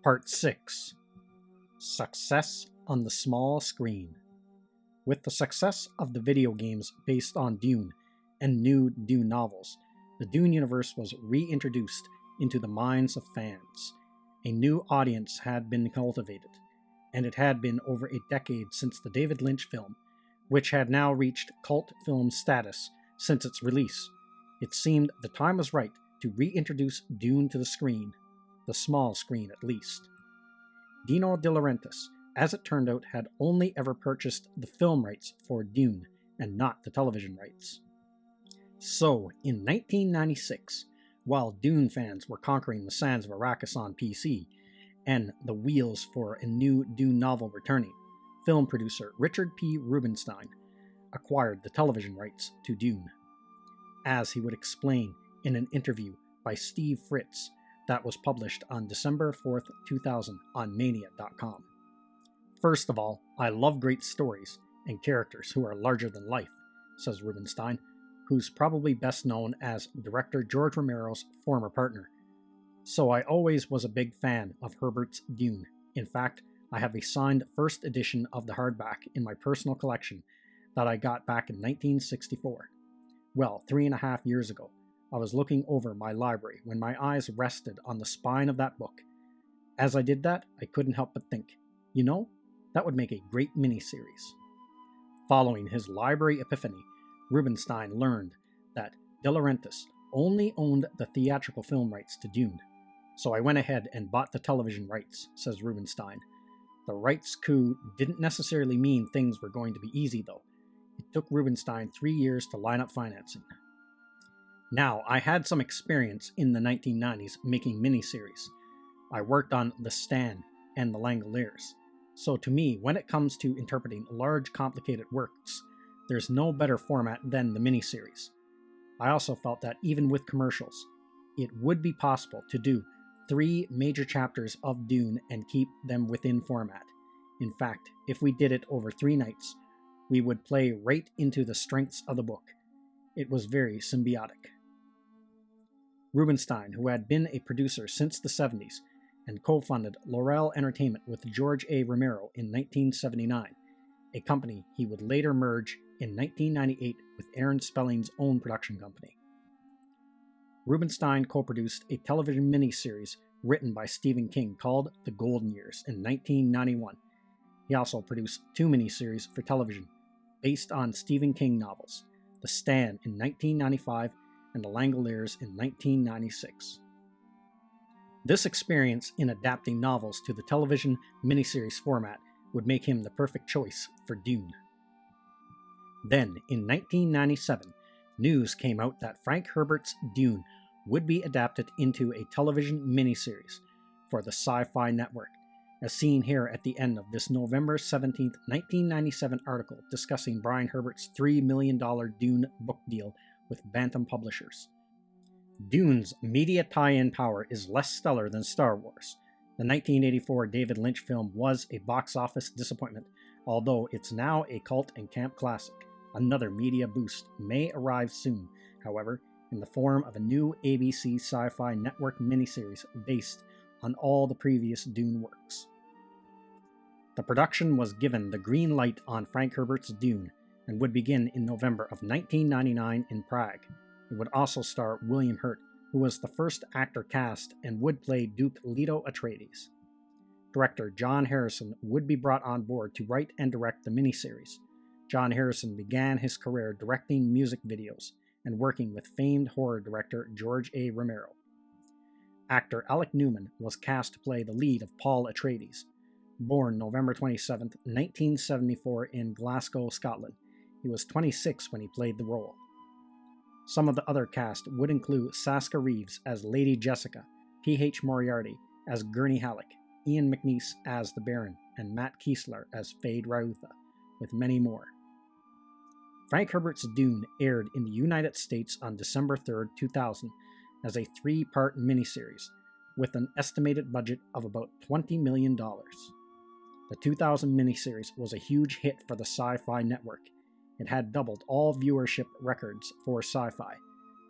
Part 6. Success on the Small Screen. With the success of the video games based on Dune and new Dune novels, the Dune universe was reintroduced into the minds of fans. A new audience had been cultivated, and it had been over a decade since the David Lynch film, which had now reached cult film status since its release. It seemed the time was right to reintroduce Dune to the screen, the small screen at least. Dino De Laurentiis, as it turned out, had only ever purchased the film rights for Dune and not the television rights. So, in 1996, while Dune fans were conquering the sands of Arrakis on PC, and the wheels for a new Dune novel were turning, film producer Richard P. Rubinstein acquired the television rights to Dune. As he would explain in an interview by Steve Fritz that was published on December 4th, 2000 on Mania.com. First of all, I love great stories and characters who are larger than life, says Rubinstein, who's probably best known as director George Romero's former partner. So I always was a big fan of Herbert's Dune. In fact, I have a signed first edition of the hardback in my personal collection that I got back in 1964. Well, 3.5 years ago, I was looking over my library when my eyes rested on the spine of that book. As I did that, I couldn't help but think, that would make a great miniseries. Following his library epiphany, Rubinstein learned that De Laurentiis only owned the theatrical film rights to Dune. So I went ahead and bought the television rights, says Rubinstein. The rights coup didn't necessarily mean things were going to be easy, though. It took Rubinstein 3 years to line up financing. Now, I had some experience in the 1990s making miniseries. I worked on The Stand and The Langoliers. So to me, when it comes to interpreting large, complicated works, there's no better format than the miniseries. I also felt that even with commercials, it would be possible to do 3 major chapters of Dune and keep them within format. In fact, if we did it over 3 nights, we would play right into the strengths of the book. It was very symbiotic. Rubinstein, who had been a producer since the 70s and co-funded Laurel Entertainment with George A. Romero in 1979, a company he would later merge in 1998 with Aaron Spelling's own production company. Rubinstein co-produced a television miniseries written by Stephen King called The Golden Years in 1991. He also produced 2 miniseries for television based on Stephen King novels, The Stand in 1995 and The Langoliers in 1996. This experience in adapting novels to the television miniseries format would make him the perfect choice for Dune. Then, in 1997, news came out that Frank Herbert's Dune would be adapted into a television miniseries for the Sci-Fi Network, as seen here at the end of this November 17, 1997 article discussing Brian Herbert's $3 million Dune book deal with Bantam Publishers. Dune's media tie-in power is less stellar than Star Wars. The 1984 David Lynch film was a box office disappointment, although it's now a cult and camp classic. Another media boost may arrive soon, however, in the form of a new ABC Sci-Fi Network miniseries based on all the previous Dune works. The production was given the green light on Frank Herbert's Dune and would begin in November of 1999 in Prague. It would also star William Hurt, who was the first actor cast and would play Duke Leto Atreides. Director John Harrison would be brought on board to write and direct the miniseries. John Harrison began his career directing music videos and working with famed horror director George A. Romero. Actor Alec Newman was cast to play the lead of Paul Atreides. Born November 27, 1974 in Glasgow, Scotland, he was 26 when he played the role. Some of the other cast would include Saska Reeves as Lady Jessica, P.H. Moriarty as Gurney Halleck, Ian McNeice as the Baron, and Matt Kiesler as Fade Rautha, with many more. Frank Herbert's Dune aired in the United States on December 3, 2000, as a 3-part miniseries, with an estimated budget of about $20 million. The 2000 miniseries was a huge hit for the Sci-Fi Network. It had doubled all viewership records for Sci-Fi,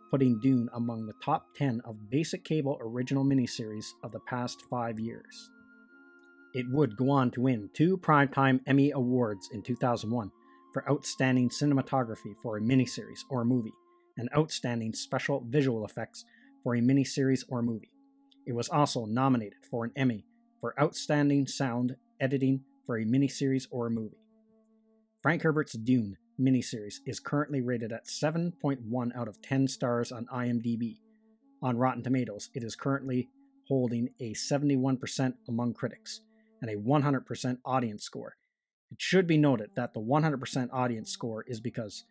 putting Dune among the top 10 of basic cable original miniseries of the past 5 years. It would go on to win 2 Primetime Emmy Awards in 2001 for Outstanding Cinematography for a Miniseries or Movie, and Outstanding Special Visual Effects for a Miniseries or Movie. It was also nominated for an Emmy for Outstanding Sound Editing for a Miniseries or a Movie. Frank Herbert's Dune miniseries is currently rated at 7.1 out of 10 stars on IMDb. On Rotten Tomatoes, it is currently holding a 71% among critics and a 100% audience score. It should be noted that the 100% audience score is because,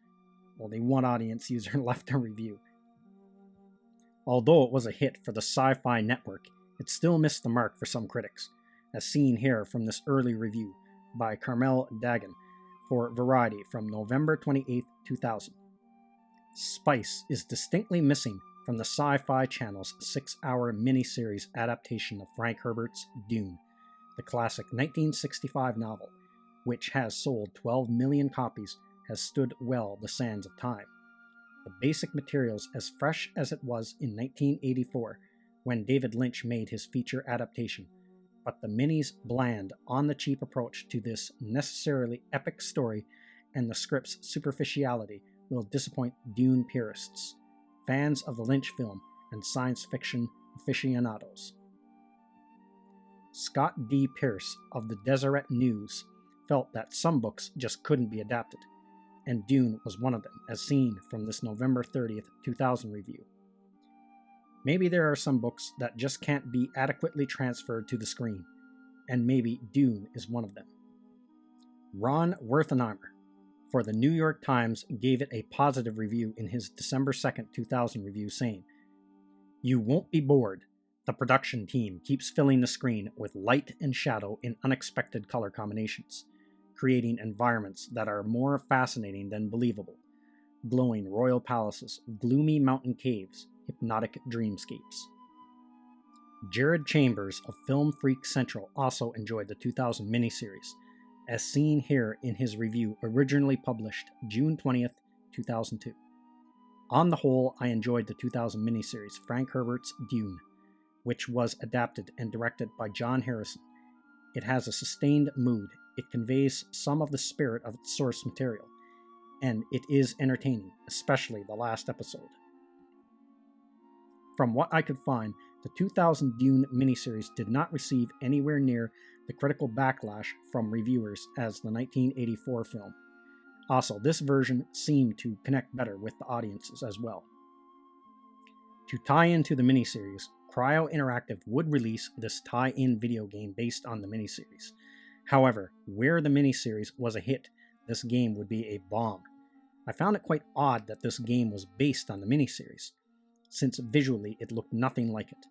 well, the one audience user left a review. Although it was a hit for the Sci-Fi Network, it still missed the mark for some critics, as seen here from this early review by Carmel Dagan for Variety from November 28, 2000. Spice is distinctly missing from the Sci-Fi Channel's 6-hour miniseries adaptation of Frank Herbert's Dune, the classic 1965 novel, which has sold 12 million copies, has stood well the sands of time. The basic material's as fresh as it was in 1984, when David Lynch made his feature adaptation, but the minis' bland, on-the-cheap approach to this necessarily epic story and the script's superficiality will disappoint Dune purists, fans of the Lynch film, and science fiction aficionados. Scott D. Pierce of the Deseret News felt that some books just couldn't be adapted, and Dune was one of them, as seen from this November 30th, 2000 review. Maybe there are some books that just can't be adequately transferred to the screen, and maybe Dune is one of them. Ron Wertheimer for the New York Times gave it a positive review in his December 2nd, 2000 review, saying, "You won't be bored. The production team keeps filling the screen with light and shadow in unexpected color combinations, creating environments that are more fascinating than believable. Glowing royal palaces, gloomy mountain caves, hypnotic dreamscapes." Jared Chambers of Film Freak Central also enjoyed the 2000 miniseries, as seen here in his review originally published June 20th, 2002. On the whole, I enjoyed the 2000 miniseries Frank Herbert's Dune, which was adapted and directed by John Harrison. It has a sustained mood, it conveys some of the spirit of its source material, and it is entertaining, especially the last episode. From what I could find, the 2000 Dune miniseries did not receive anywhere near the critical backlash from reviewers as the 1984 film. Also, this version seemed to connect better with the audiences as well. To tie into the miniseries, Cryo Interactive would release this tie-in video game based on the miniseries. However, where the miniseries was a hit, this game would be a bomb. I found it quite odd that this game was based on the miniseries, since visually it looked nothing like it.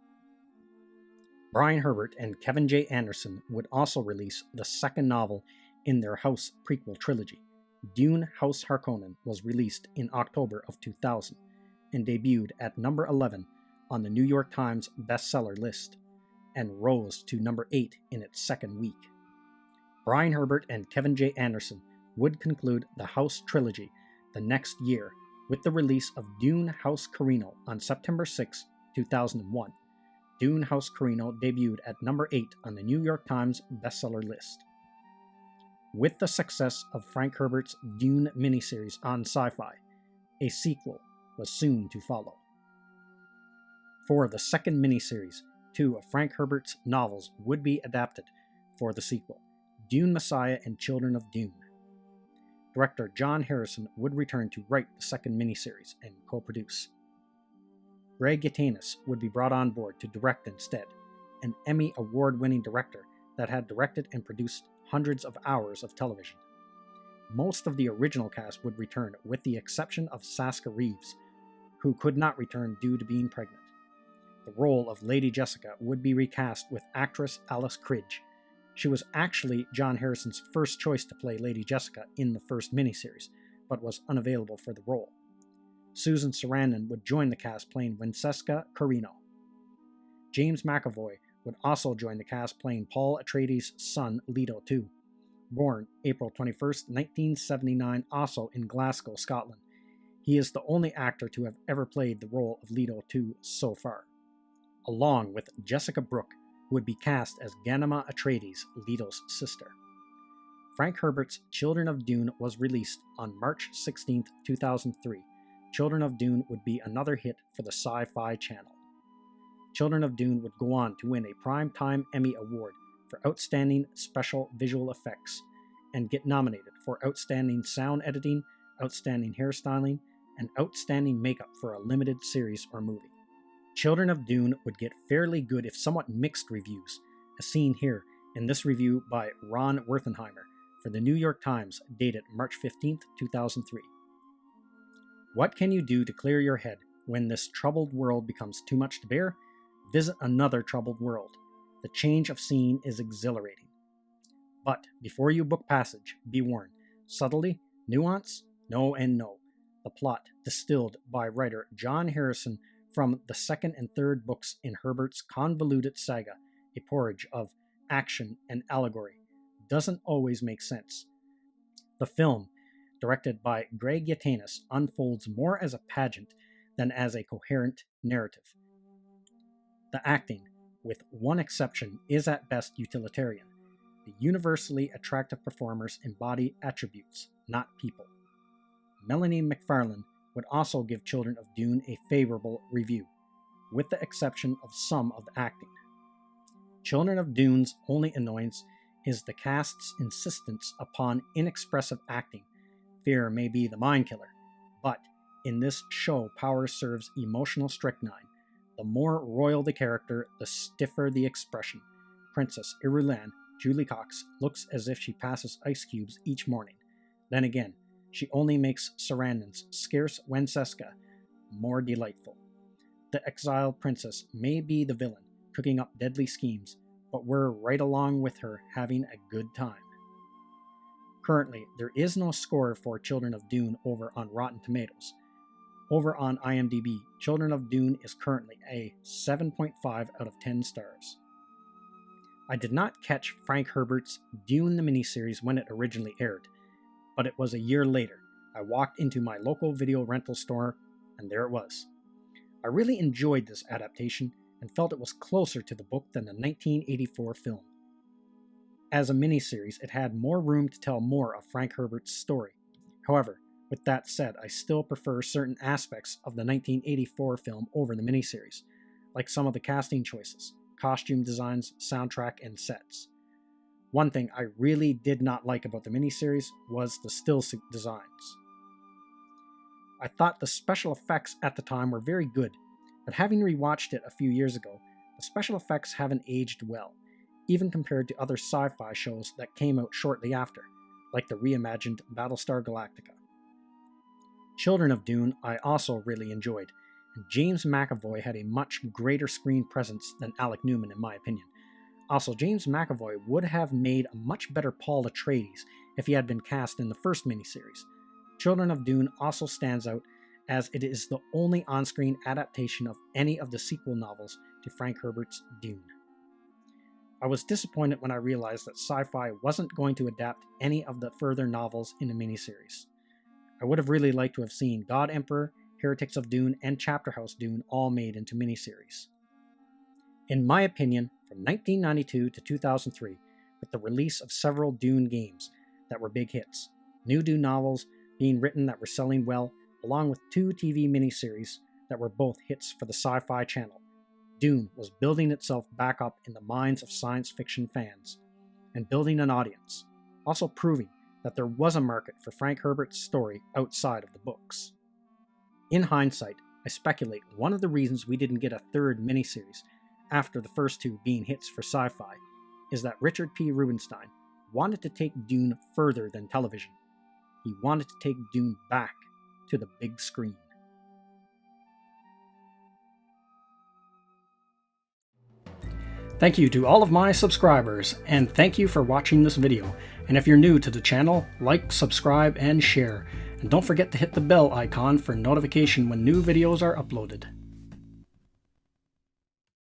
Brian Herbert and Kevin J. Anderson would also release the second novel in their House prequel trilogy. Dune House Harkonnen was released in October of 2000 and debuted at number 11 on the New York Times bestseller list and rose to number 8 in its second week. Brian Herbert and Kevin J. Anderson would conclude the House trilogy the next year with the release of Dune House Carino on September 6, 2001. Dune House Carino debuted at number 8 on the New York Times bestseller list. With the success of Frank Herbert's Dune miniseries on Sci-Fi, a sequel was soon to follow. For the second miniseries, 2 of Frank Herbert's novels would be adapted for the sequel, Dune Messiah and Children of Dune. Director John Harrison would return to write the second miniseries and co-produce. Greg Yaitanes would be brought on board to direct instead, an Emmy award-winning director that had directed and produced hundreds of hours of television. Most of the original cast would return, with the exception of Saska Reeves, who could not return due to being pregnant. The role of Lady Jessica would be recast with actress Alice Cridge. She was actually John Harrison's first choice to play Lady Jessica in the first miniseries, but was unavailable for the role. Susan Sarandon would join the cast playing Francesca Carino. James McAvoy would also join the cast playing Paul Atreides' son Leto II. Born April 21, 1979, also in Glasgow, Scotland. He is the only actor to have ever played the role of Leto II so far. Along with Jessica Brooke, who would be cast as Ganima Atreides, Leto's sister. Frank Herbert's Children of Dune was released on March 16, 2003. Children of Dune would be another hit for the Sci-Fi Channel. Children of Dune would go on to win a Primetime Emmy Award for Outstanding Special Visual Effects and get nominated for Outstanding Sound Editing, Outstanding Hairstyling, and Outstanding Makeup for a limited series or movie. Children of Dune would get fairly good if somewhat mixed reviews, as seen here in this review by Ron Werthenheimer for the New York Times dated March 15, 2003. What can you do to clear your head when this troubled world becomes too much to bear? Visit another troubled world. The change of scene is exhilarating. But before you book passage, be warned. Subtlety, nuance, no and no. The plot, distilled by writer John Harrison from the second and third books in Herbert's convoluted saga, a porridge of action and allegory, doesn't always make sense. The film, directed by Greg Yaitanes, unfolds more as a pageant than as a coherent narrative. The acting, with one exception, is at best utilitarian. The universally attractive performers embody attributes, not people. Melanie McFarlane would also give Children of Dune a favorable review, with the exception of some of the acting. Children of Dune's only annoyance is the cast's insistence upon inexpressive acting. Fear may be the mind killer, but in this show power serves emotional strychnine. The more royal the character, the stiffer the expression. Princess Irulan, Julie Cox, looks as if she passes ice cubes each morning. Then again, she only makes Sarandon's scarce Wenceska more delightful. The exiled princess may be the villain, cooking up deadly schemes, but we're right along with her having a good time. Currently, there is no score for Children of Dune over on Rotten Tomatoes. Over on IMDb, Children of Dune is currently a 7.5 out of 10 stars. I did not catch Frank Herbert's Dune the miniseries when it originally aired, but it was a year later. I walked into my local video rental store, and there it was. I really enjoyed this adaptation and felt it was closer to the book than the 1984 film. As a miniseries, it had more room to tell more of Frank Herbert's story. However, with that said, I still prefer certain aspects of the 1984 film over the miniseries, like some of the casting choices, costume designs, soundtrack, and sets. One thing I really did not like about the miniseries was the still suit designs. I thought the special effects at the time were very good, but having rewatched it a few years ago, the special effects haven't aged well, even compared to other sci-fi shows that came out shortly after, like the reimagined Battlestar Galactica. Children of Dune I also really enjoyed, and James McAvoy had a much greater screen presence than Alec Newman in my opinion. Also, James McAvoy would have made a much better Paul Atreides if he had been cast in the first miniseries. Children of Dune also stands out as it is the only on-screen adaptation of any of the sequel novels to Frank Herbert's Dune. I was disappointed when I realized that Sci-Fi wasn't going to adapt any of the further novels in the miniseries. I would have really liked to have seen God Emperor, Heretics of Dune, and Chapter House Dune all made into miniseries. In my opinion, from 1992 to 2003, with the release of several Dune games that were big hits, new Dune novels being written that were selling well, along with 2 TV miniseries that were both hits for the Sci-Fi Channel, Dune was building itself back up in the minds of science fiction fans, and building an audience, also proving that there was a market for Frank Herbert's story outside of the books. In hindsight, I speculate one of the reasons we didn't get a third miniseries, after the first 2 being hits for sci-fi, is that Richard P. Rubinstein wanted to take Dune further than television. He wanted to take Dune back to the big screen. Thank you to all of my subscribers, and thank you for watching this video. And if you're new to the channel, like, subscribe, and share. And don't forget to hit the bell icon for notification when new videos are uploaded.